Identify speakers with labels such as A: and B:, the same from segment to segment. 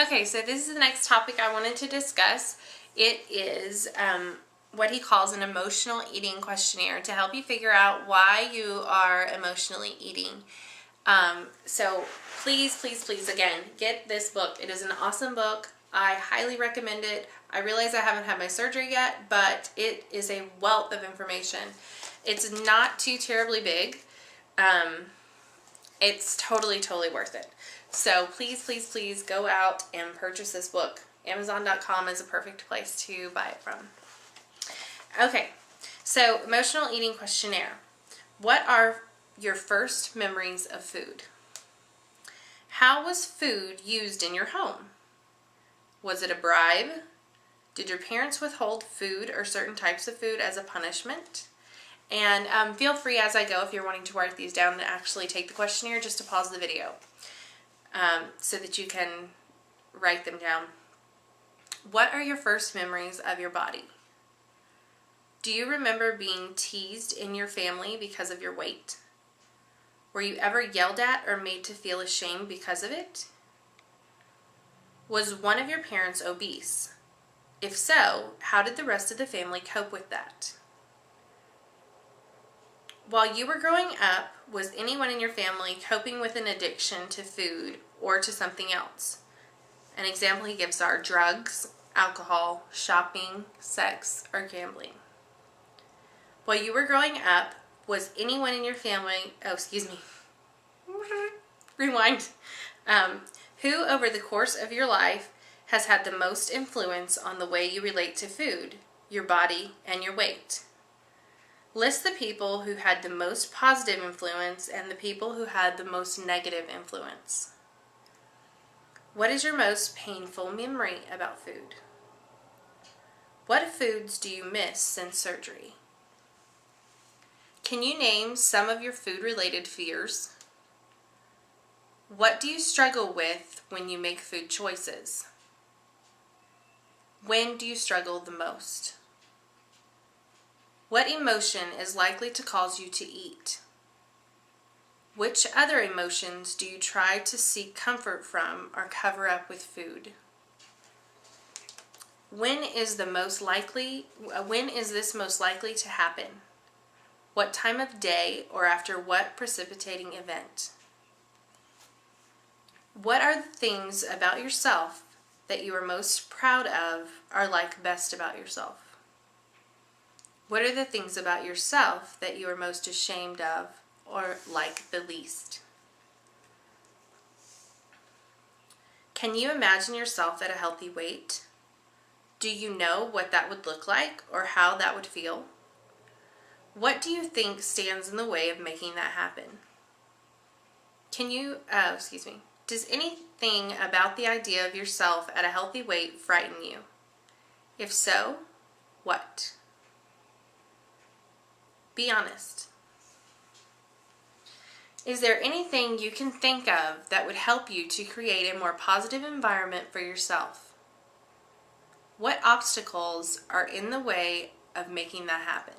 A: Okay, so this is the next topic I wanted to discuss. It is what he calls an emotional eating questionnaire to help you figure out why you are emotionally eating. So please, again, get this book. It is an awesome book. I highly recommend it. I realize I haven't had my surgery yet, but it is a wealth of information. It's not too terribly big. It's totally worth it. So please go out and purchase this book. Amazon.com is a perfect place to buy it from. Okay, so emotional eating questionnaire. What are your first memories of food? How was food used in your home? Was it a bribe? Did your parents withhold food or certain types of food as a punishment? And feel free as I go, if you're wanting to write these down and actually take the questionnaire, just to pause the video so that you can write them down. What are your first memories of your body? Do you remember being teased in your family because of your weight? Were you ever yelled at or made to feel ashamed because of it? Was one of your parents obese? If so, how did the rest of the family cope with that? While you were growing up, was anyone in your family coping with an addiction to food or to something else? An example he gives are drugs, alcohol, shopping, sex, or gambling. While you were growing up, was anyone in your family, rewind, who over the course of your life has had the most influence on the way you relate to food, your body, and your weight? List the people who had the most positive influence and the people who had the most negative influence. What is your most painful memory about food? What foods do you miss since surgery? Can you name some of your food-related fears? What do you struggle with when you make food choices? When do you struggle the most? What emotion is likely to cause you to eat? Which other emotions do you try to seek comfort from or cover up with food? When is this most likely to happen? What time of day or after what precipitating event? What are the things about yourself that you are most proud of or like best about yourself? What are the things about yourself that you are most ashamed of or like the least? Can you imagine yourself at a healthy weight? Do you know what that would look like or how that would feel? What do you think stands in the way of making that happen? Does anything about the idea of yourself at a healthy weight frighten you? If so, what? Be honest. Is there anything you can think of that would help you to create a more positive environment for yourself? What obstacles are in the way of making that happen?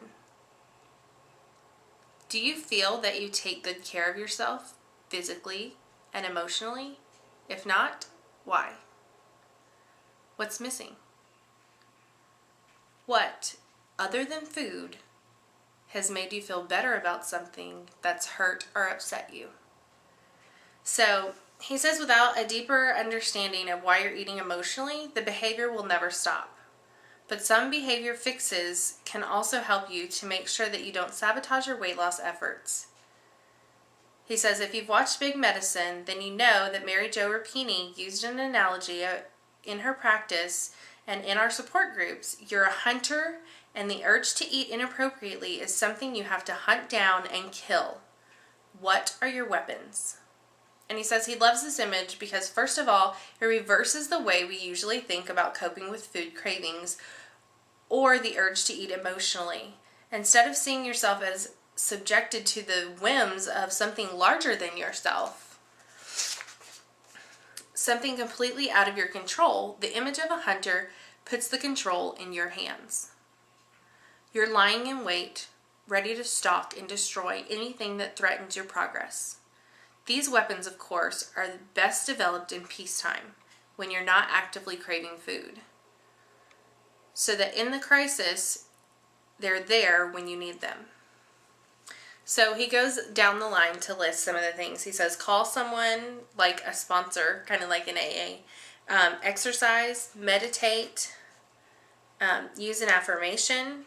A: Do you feel that you take good care of yourself physically and emotionally? If not, why? What's missing? What, other than food, has made you feel better about something that's hurt or upset you? So he says without a deeper understanding of why you're eating emotionally, the behavior will never stop. But some behavior fixes can also help you to make sure that you don't sabotage your weight loss efforts. He says if you've watched Big Medicine, then you know that Mary Jo Rapini used an analogy in her practice and in our support groups. You're a hunter, and the urge to eat inappropriately is something you have to hunt down and kill. What are your weapons? And he says he loves this image because, first of all, it reverses the way we usually think about coping with food cravings or the urge to eat emotionally. Instead of seeing yourself as subjected to the whims of something larger than yourself, something completely out of your control, the image of a hunter puts the control in your hands. You're lying in wait, ready to stalk and destroy anything that threatens your progress. These weapons, of course, are best developed in peacetime, when you're not actively craving food, so that in the crisis, they're there when you need them. So he goes down the line to list some of the things. He says, call someone like a sponsor, kind of like an AA. Exercise, meditate, use an affirmation,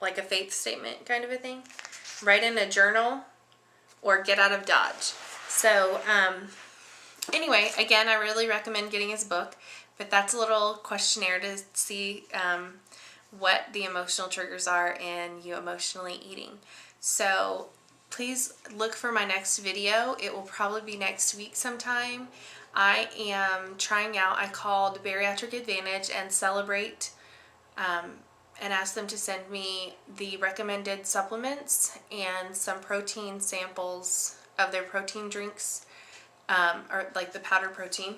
A: like a faith statement kind of a thing. Write in a journal, or get out of Dodge. So anyway, again, I really recommend getting his book, but that's a little questionnaire to see what the emotional triggers are in you emotionally eating. So please look for my next video. It will probably be next week sometime. I am trying out, I called Bariatric Advantage and Celebrate, and asked them to send me the recommended supplements and some protein samples of their protein drinks, or like the powdered protein,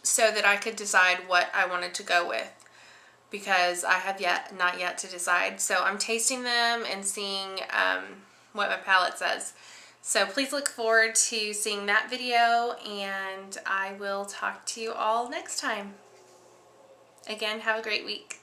A: so that I could decide what I wanted to go with, because I have not yet to decide. So I'm tasting them and seeing what my palate says. So please look forward to seeing that video, and I will talk to you all next time. Again, have a great week.